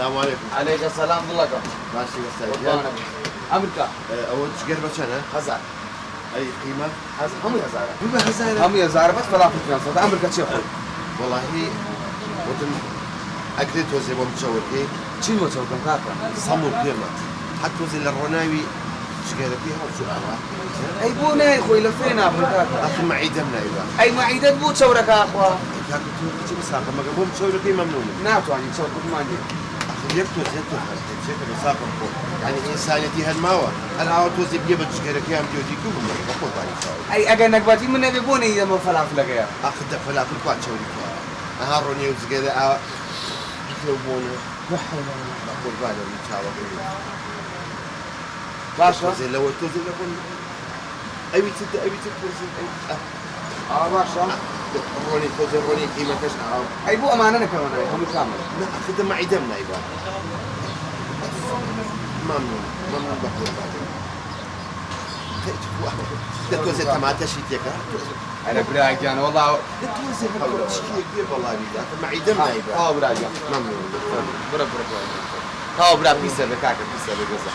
السلام عليكم. عليك السلام والله كم. ماشي بس أمريكا. أول تشقر بشنا. هزار. أي قيمة؟ هم هزار. بما هزار. هم هزار بس فلا في أمريكا شيء خوي. والله هي وتم أكيد توزي بمشاور إيه. شيء ما تسوي كم كاكا. صمو قيمة. حتى توزي للرناوي تشقر فيها وسؤالها. أي بونا يا خوي لفينا أمريكا. أخي معيدة من أيضا. أي معيدة بو تسورك يا أخوة. كاكا تقول بس آخر ما قبل مشاور إيه ممنون. ناتو يعني تسوي كل ما عندي. يكتوز بشكل مسافر فوق يعني إنسانيتي هالماوى أنا أوتوزي بيبت شكرا كيام جوزي كوبا ما بقول بالي أي أجا نقبتي من نبيبوني إذا ما فلافل لقيا أخذ فلافل كوات شوري كوا أهاروني وزكذا يكتبونه بقول بالي من شاوى باشا زي لو توزي لقول أبي توزي باشا روني توزي روني قيمة كش أي بو أمانة كمان أي هم كامل لا أخذ معي دمنا يبا ممنون بقول بالي توزي تماتا شيتك أنا براجع أنا والله توزي بقول شيء كبير والله بيجا معي دمنا يبا براجع ممنون برا برا بيسا بكاكا بيسا بيسا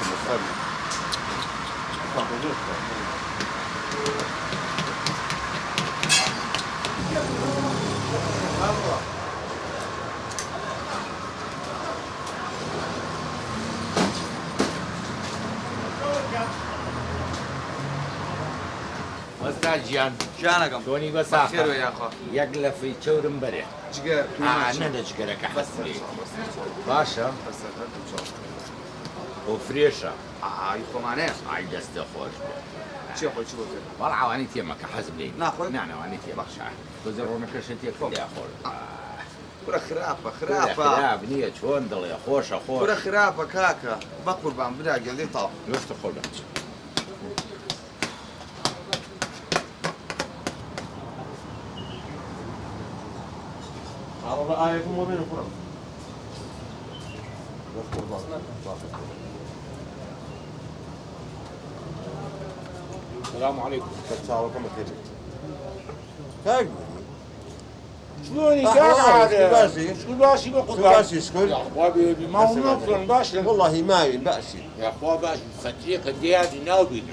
مستاجيان شانكم شوني بساقة خير يا أخو يقلب في شور مبرح جير أنا نشكرك أحسن باشا وفريشة يخو معناه عايز استخوش شو أخوي شو بقول والله عواني تيمك حسب لي ناخذ؟ نعم عواني تيمك شاع تزرون كرشتي كل يا أخو كرة خرافة خراب نية شون ضل يا خوش أخوش كرة خرافة كاكا بقول بام براجع ذي طاف ليش تقول عرض آيكم وبين القرآن السلام عليكم تتساوكم خير كاك شلوني كان عاد باشي شكون باشي بقول باشي شكون يا اخوة بيبي ما هو نطلع باشي والله ما يبين باشي يا اخوة باشي فتيق ديادي ناوبين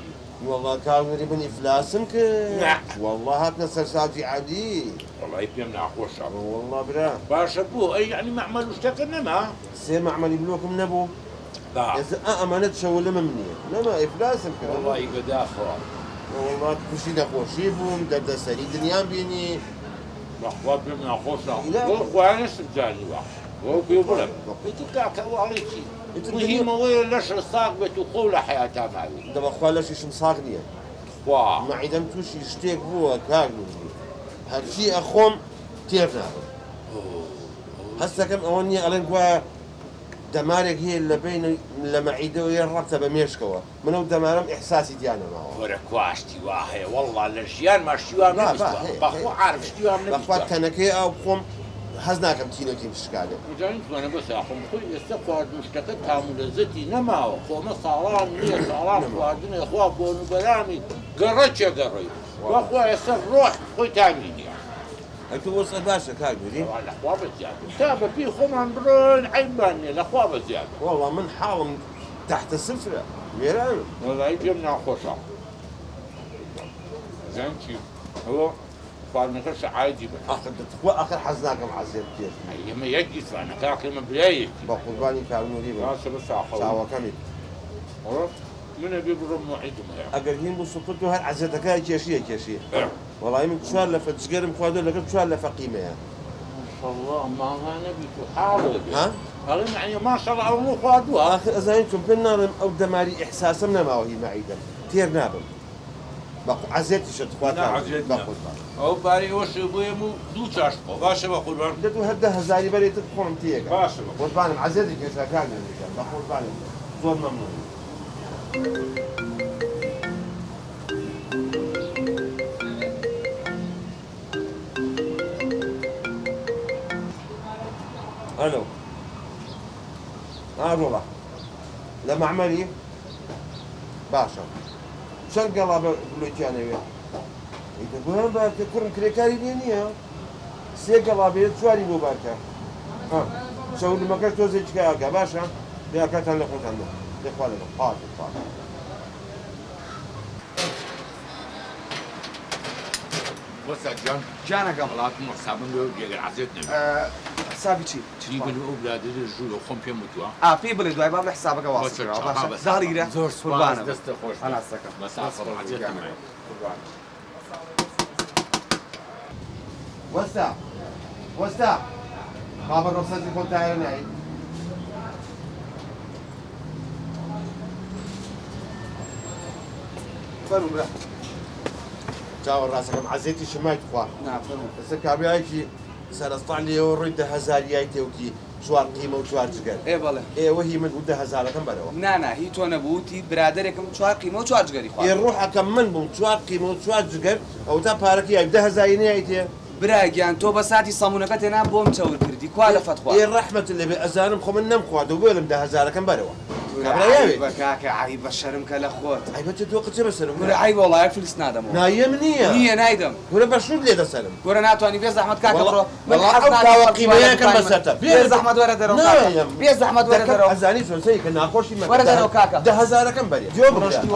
والله كان يبني افلاسمك نعم. والله هاتنا سرساجي عادي والله يبيمنا اخوة الشعب والله برا باشا ابوه اي يعني ما عملوا اشتكلنا ما سيما عمل يبلوكم نبو لا إذا أمانة شو لما مني لما إفلاسم كذا والله يقعد اخوة والله كوشينا خوشيبهم دبدا سري دنيا بيني اخوة بيمنا اخوة الشعب لا. واخوة انا سبزاني واحد وهو بيظلم يتكاك وعليكي وهي مويل لش الصاقبة وقول حياتها معي دابا خويا لا شي مصاغنية واه ما عدمتوش يشتيك هو كاغلو هادشي أخوم تيرنا هسا كم أوني ألين كوا دمارك هي اللي بين لما عيدوا يربطها بميشكوا منو دمارم إحساسي ديانا معه ورك واشتي واهي والله الاشياء ما اشتيوها لا، من با، مستوى هي، بخو هي. عارف اشتيوها من بخوات مستوى كنكي أو بخوم حزناكم تينو تيم شكالة وجانت وانا بس يا اخو خوي استقعد مشتكتها ملزتي نما خو ما صاران نية صاران خوادنا يا اخوة بونو بلامي قريت يا قريت واخوة يسر روح خوي تامين يعني أنتو وصل باشا كاغلو طبعا الاخوة بزيادة متابع في خمان برون عيباني الاخوة بزيادة والله من حالهم تحت الصفر ميران والله يجيبنا اخوة صح زين هو فانا كرش عادي بس آخر حزناكم عزيز كثير هي ما يجلس انا كاكل من بلايك بقرباني كانوا ريبا راسه بس اخوي ساوا كمي عرفت من بيبرم معيدهم يعني أقرهين بسطتو هل عزتك هاي كيشية والله يمكن شوال لفت صغير مخوادو لكن شوال لفت قيمة يعني ما شاء الله ما نبي تحاول ها؟ هذا يعني ما شاء الله مو خادوها آخر إذا أنتم بالنار أو دماري إحساسنا ما هي معيدا تير نابم بقى عزيتي شد خواتها عزيتنا. بقول او باري وش بيمو دو تشاشقو باشا بقول بان دتو هدا هزاري بري تدخلهم تيجا باشا بقول بانم عزيتي كيف كان بقول بانم زور ممنون الو والله لما عملي باشا شن قلب بلوتيانا ويا يقول هم بكرم كريكاري دينيا سي قلب شواري بو باكا ها شەولمەکە تۆزێکی کاکە باشە دیاکاتان لە خۆتان دەخوا لەگەڵ پاک وەسا جان جانەکەم وڵاتم حسابم لێ گەگەر عەزێت نەبێت حسابی چی؟ چی بن ئەو برادرە ژوورە خۆم پێم وتووە پێی بڵێ دوای بام لە حسابەکە واسکراوە باشە زاڵیگرە زۆر قوربانە دەستە خۆش هەناسەکە بەسافر عەزێت نەبێت وەستا خابە ڕۆسەتی خۆت تایە نایی فەرمورە چاوە ڕاستەکەم عەزێتی شمای خوا لەسەر کابرایەکی سەرستان لێەوە ڕووی 10,000 تێوتی چوار قیمە و چوار جگەر بەڵێ ئێوە هی من بوو 10,000ەکەم بەرەوە نانا هی تۆ نەبووتی برادێکم 4 قیمە و 4 جگەری خوا ڕوحەکەم من بووم چوار قیمە و چوار جگەر ئەو تا پارەکە یای 10,000 نیای تێ براگیان تۆ بە ساتی سەمونونەکە تێنا بۆم چاور کردی کوا لە فەتخوا ڕەحمەت لەبێ ئەزانم خۆ من نەمخواردەوە بۆ لەم 10,000ەکەم بەرەوە بە کاکە عیب بە شەرم کە لە خۆت ئایبەتە تۆ قچە بەسەرم گورە عیب وڵایە فلیس نادەمەوە نایم نییە نییە نایدەم گورە بەشود لێ دەسەرم گورە ناتوانانی بێ زەحمەت کاکە بڕۆ قیمەیەکەم بەسەرتە بێ زەحمەت وەرە دەرەوە بێ زەحمەت وەرە دەرەوە ئەزانی سۆسەی کە ناخۆشی مە وەرە دەرەوە کاکە 10,000ەکەم بەرێ جۆ بڕۆشتی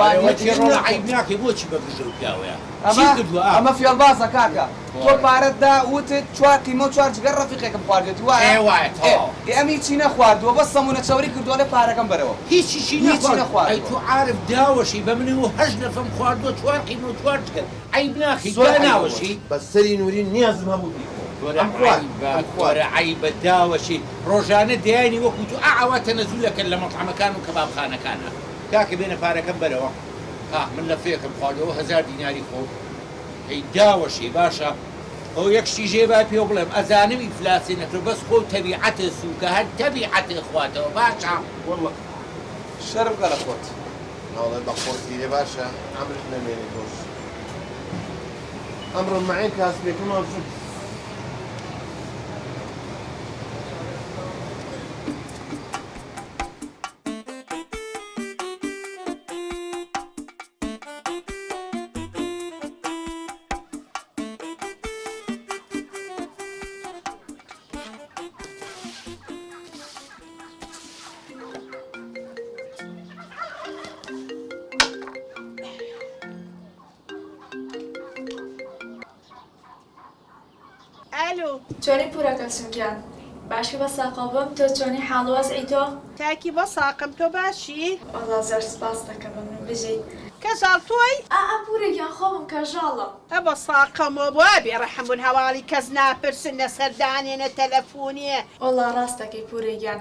عیب ناکەی بۆچی بەگژر و پیاوەیە ئەمە فێڵبازە کاکە تۆ پارەتدا وتت 4 قیمە و 4 جگەر ڕەفیقێکم خواردێتی وایە ئەمی چی نەخواردووە بەس سەمونە چاوری کردووە لە پارەکەم بەرەوە هیچی نەخوارد ئەی تو عارف داوەشی بە منی و 8 نەفەم خواردووە 4 قیمە و 4 جگەر عیب ناخی ناوەشی بە سەری نووری نیازم هەبوو وەرە عیبە داوەشی ڕۆژانە دیانی وەکو تو ئاواتە نەزوولەکەن لە مەطعمەکان و کەبابخانەکانە کاکە بێنە پارەکەم بەرەوە من لە فێکم خواردەوە 1000 دیناری خۆ ئەی داوەشی باشە ئەو یەکشتی ژێ با پێ بڵێم ئەزانم ئیفلاسی نەکرد بەس خۆ تەبیعەتە سووکە هەر تەبیعەتێ خواتەوە باشە وەڵڵە شەرم کە لە خۆت ناڵێ بە خۆتیرێ باشە ئەمرت نەمێنێ تۆش ئەمڕۆ مەعین کاسبێکمەوە زود الو چۆنی پورەکە سوگیان باشی بە ساقا بم تۆ چۆنی حاڵوەزئی تۆ تاکی بە ساقم تۆ باشی وەڵا زۆر سپاس دەکەم من بژیت کەزاڵ تۆی ئا پورێکیان خۆم کەژاڵم ئە بە ساقەمەوە بۆ بێڕەحمبوون هەواڵی کەس ناپرسن لە سەردانێنە تەلەفۆنیە وەڵا ڕاستەکەی پورێکیان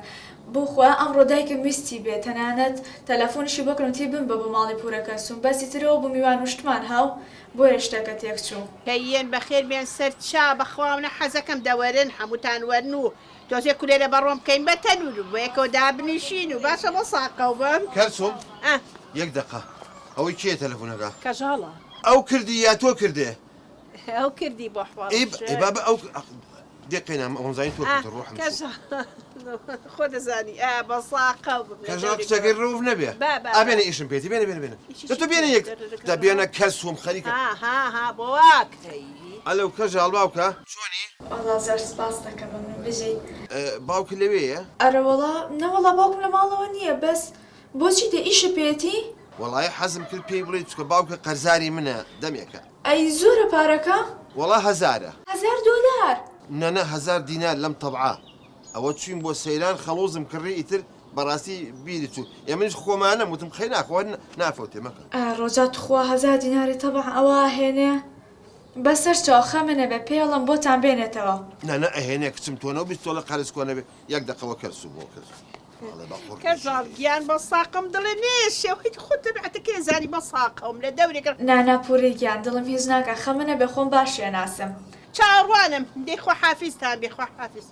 بخوا ئەمڕۆ دایکم ویستی بێت تەنانەت تەلەفۆنشی بکڕنتی بم بە ماڵی پورەکە سوم بەسی ترەوە بوو میوان وشتمان هاو بۆیە شتەکە تێک چوو پێیەن بەخێر بێن سەر چا بەخواونە حەزەکەم دەوەرن هەمووتان وەرن و تۆزێ کولێرە بەڕۆم بکەین بە تەنور بۆ یەکەوە دابنیشین و باشە بە ساقە و بم کەرسۆم یەک دقە ئەوەی کێ تەلەفۆنەکە کەژاڵە ئەو کردی یا تۆ کردێ ئەو کردی بۆ حواڵ بابە ئەو دقینا ئەوزانین تۆ ڕۆحم خۆ دەزانی بە ساقە و کەژاڵ کچەکەی ڕوو نەبێ ئابێنە ئیشم پێێتی بێنە بێنە بێنە تۆ بێنە یەک دەبێنە کەرسۆم خەریکە ها بۆ واکتەی ئەلەو کەژاڵ باوکە چۆنی وەڵا زۆر سپاس دەکەم من بژیت باوکە لەوەیە ئەرەوەڵا نەوەڵا باوکم لە ماڵەوە نییە بەس بۆچی دە ئیشە پێێتی وەڵای حەزم کرد پێی بڵێ چکە باوکە قەرزاری منە دەمێکە ئەی زۆرە پارەکە وەڵا هەزارە $1000 نەنە 1000 دینار لەم تەبعا ئەوە چوین بۆ سەیران خەڵۆزم کڕی ئیتر بەڕاستی بیری چوو ئێمەش خۆمانە وتم خەی ناخۆن نافەوتێ مەکە ڕۆژات خوا 1000 دیناری تەبع ئەوە هێنێ بەسەر چاخە منە بە پێڵم بۆتان بێنێتەوە نەنە ئەهێنێ کچم تۆنەوە بیست تۆڵە قەرز کۆنە بێ یەک دقەوە کەرسوو بۆ کەس کەژاڵ گیان بە ساقم دڵێ نێشێ هیچ خۆت دەبێتەکە زانی بە ساقەم لە دەورێکە نانا پورێکیان دڵم هیچ ناکە خە منە بە خۆم باشیە ناسم چاڕوانم دەیخوا حافیزتان بێخوا حافیز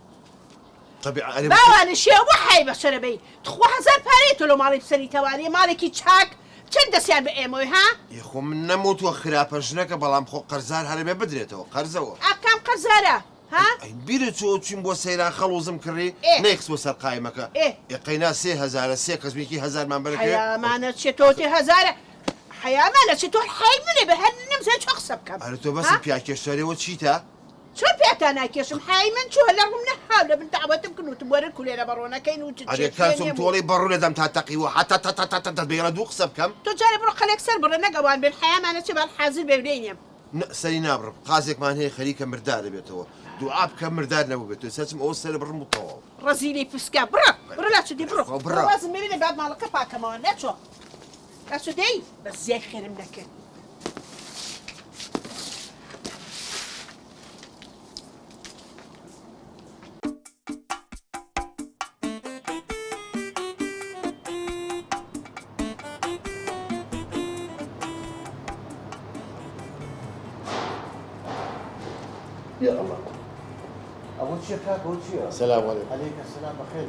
طبیعی باوانە شێ بۆ حی بەشەرەبەی تخوا 1000 پارەی تۆ لە ماڵی پسەری تەوانێ ماڵێکی چاک چەند دەستیان بە ئێمەوەی ها خۆ من نەموتوە خراپە ژنەکە بەڵام خۆ قەرزار هەرێ بدرێتەوە قەرزەوە ئاکام قەرزارە ها بیرە چۆ چین بۆ سەیران خەڵۆزم کڕی نەیخس بۆ سەر قایمەکە قەینا 3000 سێ کەسمێکی 1000مان بەرەکە حیامانە چێتۆتی 1000 حیامانە چێتۆ حی منێ بە هەر نەمزای چۆ قسە بکەم ئەرە تۆ بەسی پیاکێشتەرەوە چیتە چۆ پێتان ناکێشم های من چۆ لە ڕوم نەهاو لە بن داوەتم کردن وتم وەرە کولێرە بەڕۆنەکەین و ئەرێکانسم تۆڵی بەڕوو لەدەم تا تەقیوە حتا تا بێرە دوو قسە بکەم تۆ جارێ بڕۆ خەلێک سەر بڕە نەگەوان بێن حیامانە چێ بەڵ حازر بێورێنیم سەری نابڕم قازێکمان هەیە خەریکە مردار دەبێتەوە دوعا بکەم مردار نەبوو بێت سەچم ئەوە سەر بڕم و تەواو ڕەزیلی پسکە بڕە لا چودی بڕۆ بڕە. وازم ببینێ بعد ماڵەکە پاکەمەوە نەچۆ لا چودەی بەس زیای خێرم نەکرد يا الله أول شيء كاك أول شيء السلام عليكم عليك السلام بخير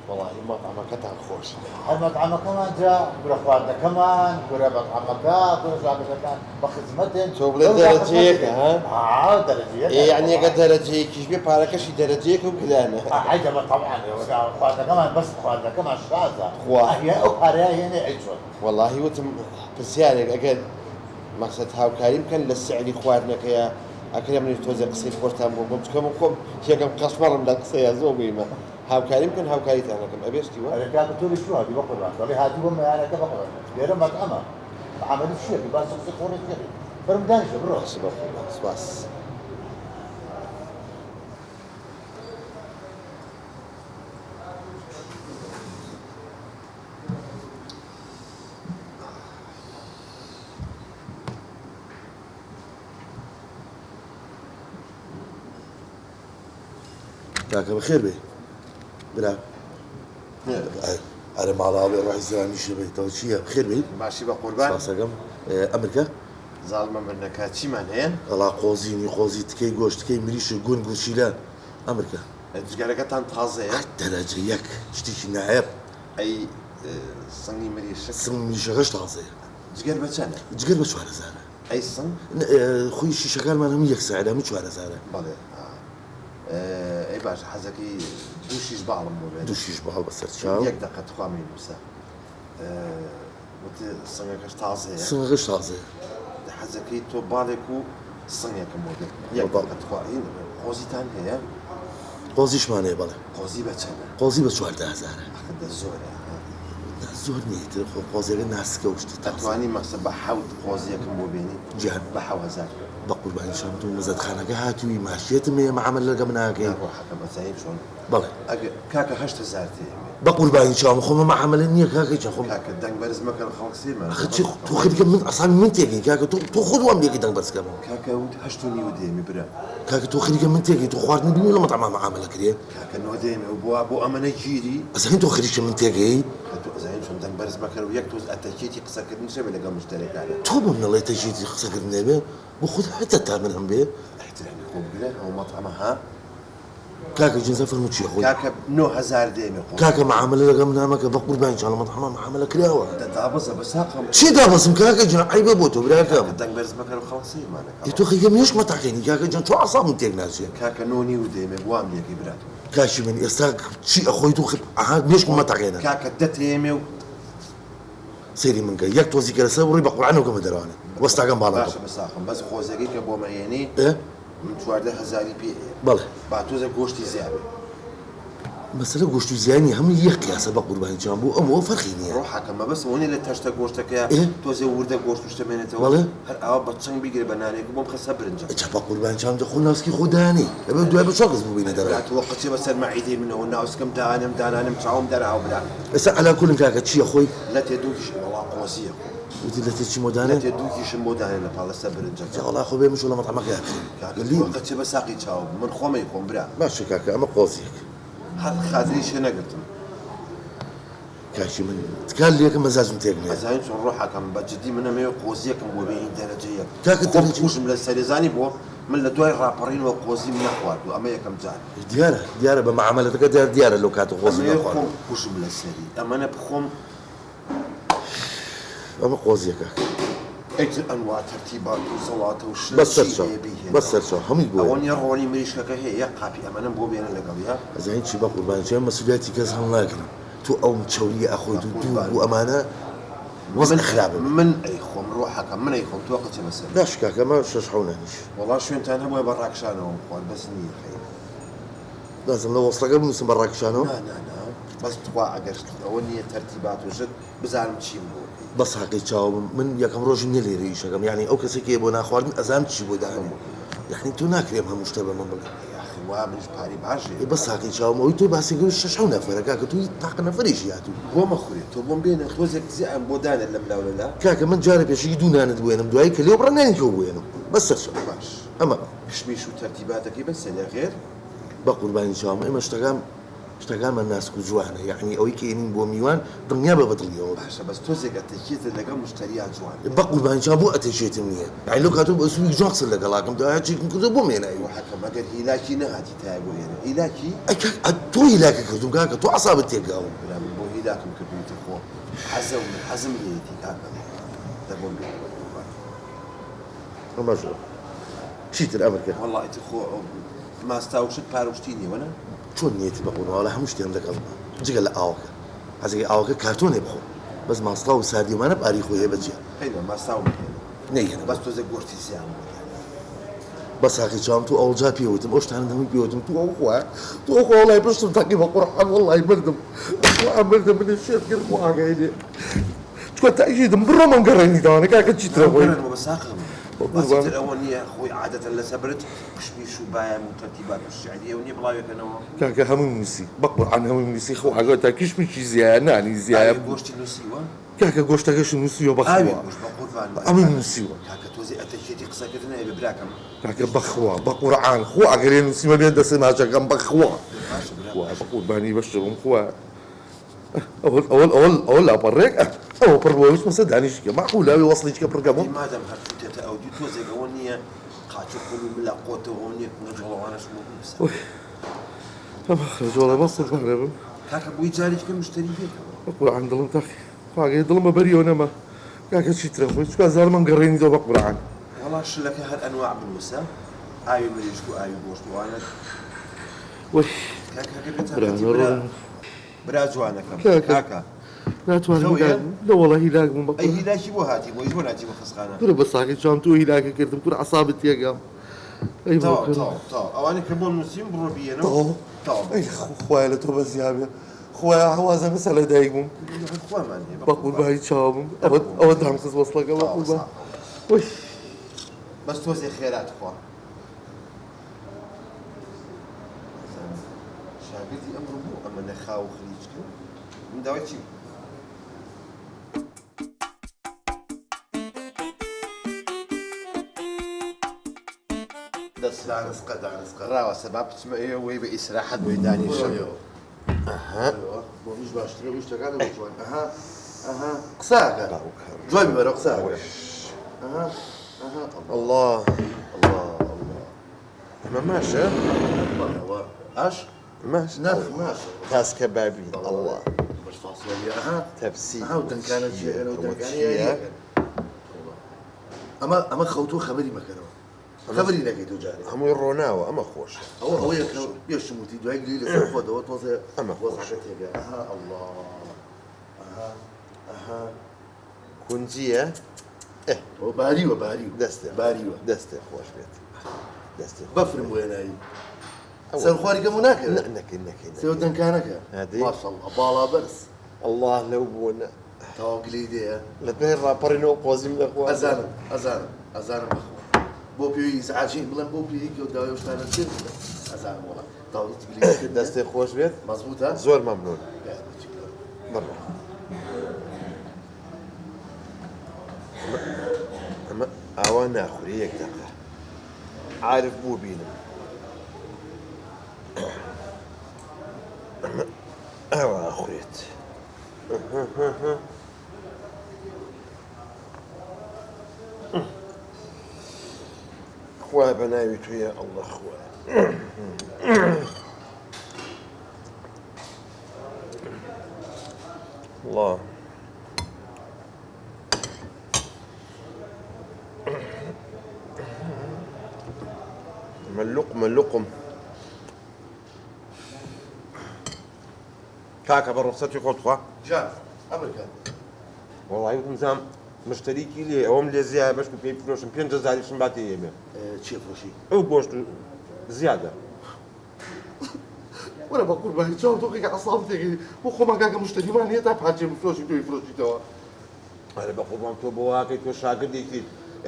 والله مطعمك كان خوش المطعم كمان جاء برخواتنا كمان برا مطعمك برا شعبك كان بخدمتين شو بلا درجيك ها؟ درجيك يعني قد درجيك ايش بيبارك شي درجيك وكذا انا عجبا طبعا اخواتنا كمان بس اخواتنا كمان شازة أخوات. وهريا هنا عجبا والله وتم بزيادة أكيد مقصد هاو كريم كان للسعلي خوارنا كيا أكيد من يتوزع قصير فورتام وقمت كم وقم هي كم قصمر من القصير زوجي ما هاو كريم كان هاو كريم أنا كم أبيش تيوا انا كان بتقول شو هذه بقول لك قال لي هذه وما انا كبقول غير مطعمه عمل الشيء بس صفور الشيء برمدان شو بروح بس بس كاكا بخير بي بلا أنا مع العابي أروح الزلمة شبه توشية بخير بي ماشي بقربان ساسقم أمريكا ظالمة منك هاتشي من هين الله قوزي تكي جوش تكي مريش جون شيلان أمريكا تجارك تنتظر درجة يك شتيش نعيب أي صني مريش سن مريش غش تعزي تجار بتشانا تجرب شو على زارة أي صن خوي شي شغال ما هم يكسر على مش على زارة بالي اي باش حزكي دوشيش بعض الموبايل دوشيش بحال بس تشاو يك دقة تخامي موسى وت صنعك تعزي سن غش تعزي حزكي تو بالكو صنعك موبايل يك بالضبط. دقة تخامي قوزي تان هي قوزيش ماني بالي قوزي بتشانا قوزي بس شو على زارة أخذ الزورة زور نيت قوزي الناس كوش تتعزي أتواني مقصد بحاول قوزيك موبيني جهل بحاول هزار بقول بعد شامتو مزاد خانك هاتوي ماشيت ما عمل لك من هاكي روح حكم بتسعين شلون بلى كاكا هشت زارتي بقول بعد شام خو ما عمل نيك هاكي خو كاكا دنگ برز مكان خالصي ما اخي تو خد كم من اصلا من تيجي كاكا تو خذ وام ديك دنگ بس كمان كاكا ود هشتوني وديمي برا كاكا تو خد كم من تيجي تو خوارتني بني ولا مطعم ما عمل كده كاكا نوديمي وبو أمانة جيري بس انت خد كم من تيجي زين شلون دنگ برز مكان وياك توز أتاكيتي قصة كده نسوي لقى مشترك على تو من الله تجي خسر النبي بخذ حتى تعمل هم بيه احترامي خوب بلا هو مطعمها كاكا جنس فرمت شي اخوي كاكا بنو هزار ديمي خوب كاكا ما عمل لك من هامك بقول بعد ان شاء الله مطعم ما عمل كده هو دابزة بس هاقم شي ده بس كاكا جن عيبه بوتو براكم دنگ برز مكان خالصي ما لك تو خي كم يش ما تعيني كاكا جن شو عصام من تيجي ناس كاكا نوني وديمي بوام ليكي برا كاشي من يستاق شي اخوي تو خب عاد مش ما تعينا كاكا دتيمي سيري من قال يك توزي كلا سبري بقول عنه كم دراني واستعجم بالك باشا بس هاقم بس خوزاقي كبو معيني ايه من شوارده هزاري بي بله بعتوزا قوشتي زيادة مثلا قشتو زياني هم يقياس بقول بهن جنبو ام هو فرخيني روح حكم بس وني اللي تشتا قوشتك يا إيه؟ توزا ورده قوشت اشتمينته والله؟ هل أو بتصنع بيجري بنانيك بوم خسبر انجا اجا بقول بهن جنب خو ناس كي خداني ابدو ابو شغز بو بين درا قاعد وقتي بس المعيدين منه والناس كم دانم متعاوم درع وبلا بس على كل كاكا شي اخوي لا تدوكش والله قوسيه قلت له تشي لا موداني تدوكش مودان لا بالله سبر انجا يا والله اخو بي مش ولا مطعمك يا اخي قال لي وقتي بس ساقي تشاوب من خومه يكون بلا ماشي كاكا اما قوسيك هل خاطري شنو قلت كاشي من قال لي كم مزاج متيقني زين شو نروح حكم بجدي من ما يقوزيه كم وبين درجيه كاك الدرجة. وش من السليزاني بو من لدوي رابرين وقوزي من اخوات واما كم زاد دياره بما عملتك دياره لو كانت اما قوسي يقوم وش من السلي اما انا بخوم اما قوسي كاكا اجل انواع ترتيبات وصلاه وش بس سرشو بس سرشو هم يقول اون يروني مريش كاكا هي يقع في اما بو بين اللقبيه زين شي بقول بان جاي مسؤوليتي كاس هم لكن تو او متشوريه اخوي تو امانه وەزن خراپە من ئەیخۆم ڕۆحەکەم من ئەیخۆم تۆقەچە بەسەر باش کاکەمە شەشحونانیش وەڵا شوێنتان هەبووە بە ڕاکشانەوە خوارد بەس نییە خەیر لازم لە وەسڵەکە بنووسم بە ڕاکشانەوە بەس توا ئەگەر ئەوە نییە تەرتیبات وژت بزانم چیم بۆ بەس حەقی چاوم من یەکەم ڕۆژی نیە لێرە ئیشەکەم یعنی ئەو کەسێکی بۆ ناخواردن ئەزانم چی بۆ داهەم یعنی تۆ ناکرێم هەموو شتە بە من بڵێ وا منش پاری باشێ بەس حەقی چاومەوەی تۆ باسی گەوری شەشحو نەفەرەکە کە توی تاقە نەفەرێکی هاتوو بۆمە خوێت تۆ بۆم بێنە خۆزێک زیان بۆ دانێت لەم لاولەلا کاکە من جارە پێشی دوو نانت بێنم دوایی کە لێو بڕەنانی تۆ بێنم بەس سەرچە باش ئەمە پشمیش و تەرتیباتەکەی بەس سەنیا غێر بە قوربانی چاوم ئێمە شتەکانمان ناسک و جوانە یعنی ئەوەی کە ئێنین بۆ میوان دڵنیا بە بەدڵیەوە باشە بەس تۆزێک ئەتەکێتە لەگەڵ مشتریان جوان بە قوربانی چاو بۆ ئەتەشێتم نییە یعنی لەو کاتۆ بە سووی جوان قسە لەگەڵاکەم دوایە چێکم کردو بۆ مێنایی حەکەم ئەگەر هیلاکی نەهاتی تای بۆ هێنە هیلاکی تۆ هیلاکە کردوم کاکە تۆ عەسابت تێکاوم برا من بۆ هیلاکم کردویتە خۆ حەزم لێیەتی کاکە دەبۆم بێ ئەمە زۆر چیتر ئەمر کرد وەڵڵا ئیتر خۆ ماستا و شت پارۆشتی نیوەنە چۆن نیەتی بەقورنەوە لە هەموو شتێم لەگەڵمە جگە لە ئاوەکە حەزەکەی ئاوەکە کارتۆنێ بخۆ بەس ماستا و ساردیمانە پاری خۆیە بەجێ هەینا ماستا و بهێنە نەیهێنە بەس تۆزێک گۆشتی زیان بە ساقی چاوم تو ئەوجا پێوتم ئەو شتانە هەمووی پێوتم تو ئەو خوایە تو ئەو خۆ وەڵای پشتم تاقی بە قورئان وەڵای مردم مردم منە شێت کرد خۆ ئاگایدێ چکە تاکیدم بڕۆ من گەڕێنی داوانە کاکە چیترە خۆی بە ساقم بەسیتر ئەوە نییە خۆی عادەتەن لەسەر برت پشمیش و بایم و تەرتیبات و شعری ئەو نییە بڵاوێکەنەوە کاکە هەموو نووسی بە قورئان هەموو نووسی خۆ ئاگای تا کیشمشی زیایە نانی زیایە گۆشتی نووسیوە کاکە گۆشتەکەش نووسیوە ئاوی بەخوا گۆشت بە قوربان ئەمە نووسیوە کاکە تۆزی ئەتەکێتی قسەکردن هەیە بە براکەم کاکە بەخوا بە قورئان خۆ ئەگەرێ نووسیمە بێن دەسێ ماچەکەم بەخوا خوا بە قوربانی بەشتم خوا ئەوە لاپەڕێک ئەوە پڕ بۆ هیچ مەسە دانیشکە ماقولاوی وەسڵیچکە پڕگەمەوە مادەم هەرچێتە ئەو دی تۆزێک ئەوە نییە قاچە قوڵ و ملا قۆتەوە نییە جوڵەوانەش ئەمە خەجۆڵە بە قوربانە بم کاکە بۆی جارێککە مشتری بێتەوە بە قورئان دڵم تاقی خواگەی دڵمە بەریەوە نەما کاکە چیترە خۆی چکە زار من گەڕێنیتەوە بە قورئان وەڵا شلەکە هەر ئەنواع بنووسە ئاوی مریشک و ئاوی گۆشتوانە وەی برا جوانەکەم کاکە ناتوانم لەوەڵە هیلاک بووم بە ئەی هیلاکی بۆ هاتی بۆی بۆ ناتی بە خسخانە برە بە ساقی چام تۆ هیلاکە کردم کورە عەسابت تێگەم ئەی ئەوانە کە بۆ نووسیم بڕۆ بێنەوە ئەی خوایە لە تۆ بەزیابێ خۆیان هەوازە مەسە لە دایک بووم خۆمان بە قوربانی چاوم ئەوە دامخست وەسڵەکە بە قوربان وەی بەس تۆزێ خێرات خوا شاگردی ئەمڕۆ بوو ئەمە نەخاو و خلیچکە من داوای چی دانسقە ڕاوە سەبا بچمە ئێوە وەی بە ئیسراحەت بۆی دانیشەوە بۆ هیچ باشترە و شتەکانە بچوان قساکە جوای ببەرە قساکە الله ئەمە ماشە ئاش ماش نرخ ماش تاسکە بابی الله باش فاصلة تەفسی دەنکانە ئەمە خەوتۆ خەبەری مەکەنەوە خەبەری نەکەیت و جارێ هەمووی ڕۆناوە ئەمە خۆشە ئەوە یەکە پێشم وتی دوای گلی لەسەر خۆتەوە تۆزێ ئەمە وەزعەکە تێگە الله کونجیە باریوە دەستێ باریوە دەستێ خۆش بێت دەستێ بەفرم وێنایی سەرخواریگەمو ناکەن نەکەین سێوە دەنکانەکە ماشەڵڵا باڵا بەرز الله لەو بوونە تاوا گلی دەیە لە دوای ڕاپەڕینەوە قۆزیم لەخوا ئەزانم بەخۆ بۆ پێوی سعاچین بڵێن بۆ پێیکە و داوای شتانە چێت ئەزانم وڵا تاویت گلی دەستێ خۆش بێت مەزبوطە زۆر مەمنون بڕۆ ئەمە ئاوا ناخوری یەک دەقە عارف بوو بینم ئەمە ئاوا ئاخورێت خوا بە ناوی تویە ئەڵڵا خوا الله ملقم کاکە بە ڕوخسەتی خۆت خوا جان ئەمریکا وڵی وتم مشتریکی لێ ئەوم لێ زیای بەش و پێی فرۆشم 5,000شم باتی ئێمێ چی فرۆشی؟ ئەو گۆشت زیادە وەرە بە قوربانی چاو تۆقێکە ئەساڵ تێگەی بۆ خۆمان کاکە مشتریمان هەیە تا پارچێ بفرۆشی تۆی فرۆشیتەوە ئەرە بە قوربان تۆ بۆ واکەی تۆ شاگردێکی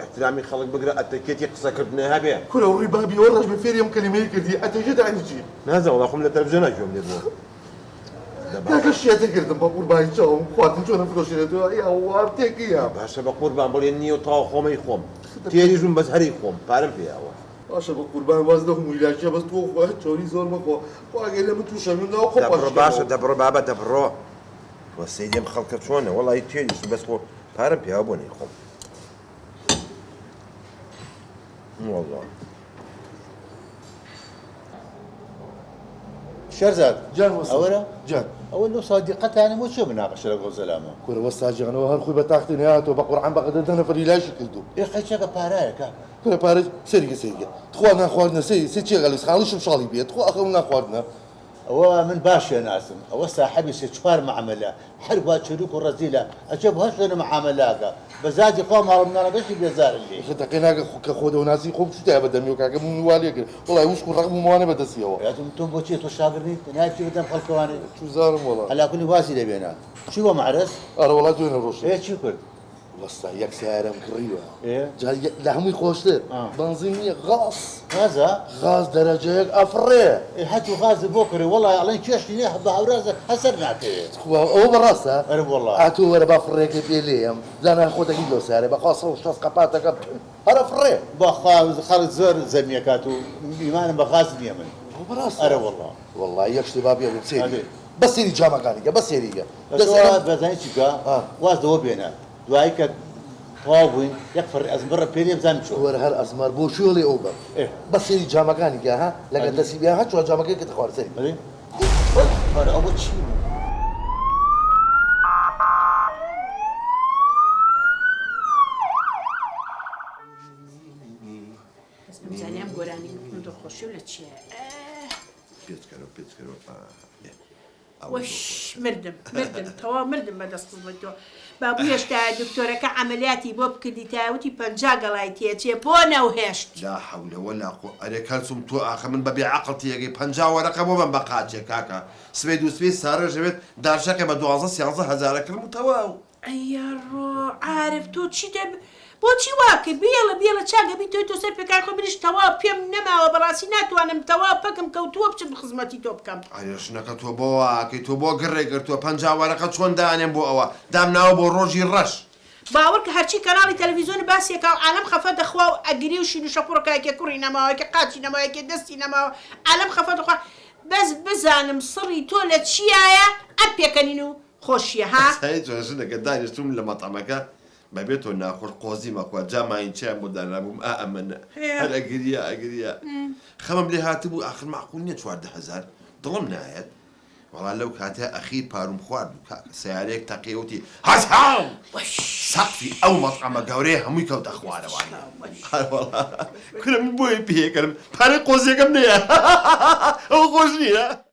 احترامی خەڵک بگرە ئەتەکێتی قسەکردنە هەبێ کورە ڕووی بابی ئەوە ڕژ بە فێری ئەم کەلیمەی کردی ئەتەژێ دانی چی؟ نازانم وڵا خۆم لە تەلەڤیزیۆن ناگوێم لێ بووە کاکە شێتە کردم بە قوربانی چاوم خواتم چۆنە فرۆشێتەوە یا وام تێکیە باشە بە قوربان بڵێ نییە و تاوا خۆمەی خۆم تێریژم بەس هەری خۆم پارەم پێیاوە باشە بە قوربان واز لە هەموویلاکیە بەس تۆ خۆ چۆری زۆر مەخۆ خواگەی لە من تووشەمێنەوە خۆ دەبڕۆ باشە دەبڕۆ بابە دەبڕۆ وە سەیدێم خەڵکە چۆنە وەڵی تێریژم بەس خۆ پارەم پێیاوە بۆ نەی خۆم والله شەرزاد جان ئەوەرە جان ئەوە لەو سادیقەتانە بۆ چێ بناقەشە لەگەڵ زەلامە کورە وەستاجیانەوە هەر خۆی بە تاختی نهاتەوە بە قورعان بەقەدە دە نەفەری لاشی کردو خەیچەکە پارایە کاک کورە پارە سەریگە سەریگە تخوا ناخواردنە سەی چێغەلیس خاڵیشم شاڵی بێت خۆ ئەخە ناخواردنە ئەوە من باشە ناسم ئەوە ساحەبی سێ چوار معاملە هەر وا چروک و ڕەزیلە ئەچێ بە هەر شوێنە معاملاکە بە زادی خۆ ماڵ مناڵەکەشی بێزارن لێ خەتەقی ناکە کە خۆدە و ناسی خۆ شتای بەدەمی و کاکە منوالیە کرد وڵای وشک و ڕقم وانە بەدەستیەوە یادم تۆ بۆچی تۆ شاگردنی نایکی بدەم خەڵکەوانێ چوزارم وڵا هەلاکولی واسی لەبێنە چی وە معرەس ئەرە وڵات دوێنە ڕۆژ چی کرد وەستا یەک سیارەم کڕیوە ئێ لە هەمووی خۆشتر بنزین نییە غاز غازە غاز دەرەجەیەک ئەفڕێ هەتو غازی بۆ کڕی وەڵای ئەڵێن کێشتی نێ بە هەورازە هەسەر ناکەوێت ئەوە بەڕاستە ئەرە وەڵا ئاتۆ وەرە با فڕێکە پێ لێم زانە خۆتەکی لۆ سارێ بەخوا 160 قەپاتەکە هەرە فڕێ بە خەڵک زۆر زەمیەکات و ئیمانم بە غاز نییە من بەڕاستە ئەرە وەڵا وەڵای یەک شتێ با بێ سێری بە سێری جامەکانیکە بە سێریگە بەزانی چیکە واز دەوە بێنە دوایی کە تەواو بووین یەک فڕی ئەزمڕە پێ لێ بزانم چۆ وەرە هەر ئەزمار بۆ شۆڵێ ئەو بە بە سێری جامەکانیکە ها لەگەڵ دەسی بیا ها چوار جامەکەی کە تخوار سەری ئەوە چی زانیام گۆرانی دڵخۆشی و لە چیە وەش مردم تەوا مردم بەدەست تۆ بابوو هێشتا دکتۆرەکە عەمەلیاتی بۆ بکردی تاوتی 50 گەڵای تێچێ بۆ نەوهێشت لا حول ولا قوة ئەرێ کەلسوم تۆ ئاخە من بەبێ عەقڵ تێگەی 50 وەرەقە بۆ بم بە قاچێ کاکە سبەی دوو سبەی سارەژەوێت دارشەکە بە 12-13 هەزارە کردم و تەواو ئەیە ڕۆ عارف تۆ چی دەب بۆچی واکە بێڵە چاگەبی تۆی تۆ سەر پێکار خۆ بریش تەواو پێم نەماوە بەڕاستی ناتوانم تەواو پەکم کەوتووە بچم خزمەتی تۆ بکەم ئەیشنەکە تۆ بۆ واکەی تۆ بۆ گڕێگرتووە 50 وەرەقە چۆن دانێن بۆ ئەوە دامناوە بۆ ڕۆژی ڕەش باوەڕ کە هەرچی کەناڵی تەلەڤیزیۆن باسیەکە و عالەم خەفە دەخوا و ئەگری و شین و شەپۆڕەکەیەکە کوڕی نەماوەیەکە قاچی نەماوەیەکە دەستی نەماوە عالەم خەفە دەخوا بەس بزانم سڕی تۆ لە چیایە ئەم پێکەنین و خۆشیە ها جۆژنەکە دانیشتوم لە مەتەمەکە بەبێت تۆ ناخۆش قۆزی مەخوا جاماین چیان بۆ دانابووم ئەمەنە هەر ئەگریا خەمم لێ هاتبوو ئاخر معقول نییە 14,000 دڵم نایەت وەڵا لەو کاتە ئەخیر پاروم خوارد و سیارەیەک تەقیوتی هەزهاو سەقفی ئەو مەطعەمە گەورەیە هەمووی کەوتە خوارەوانی کورە من بۆی پێکەرم پارەی قۆزیەکەم نییە ئەو خۆش نییە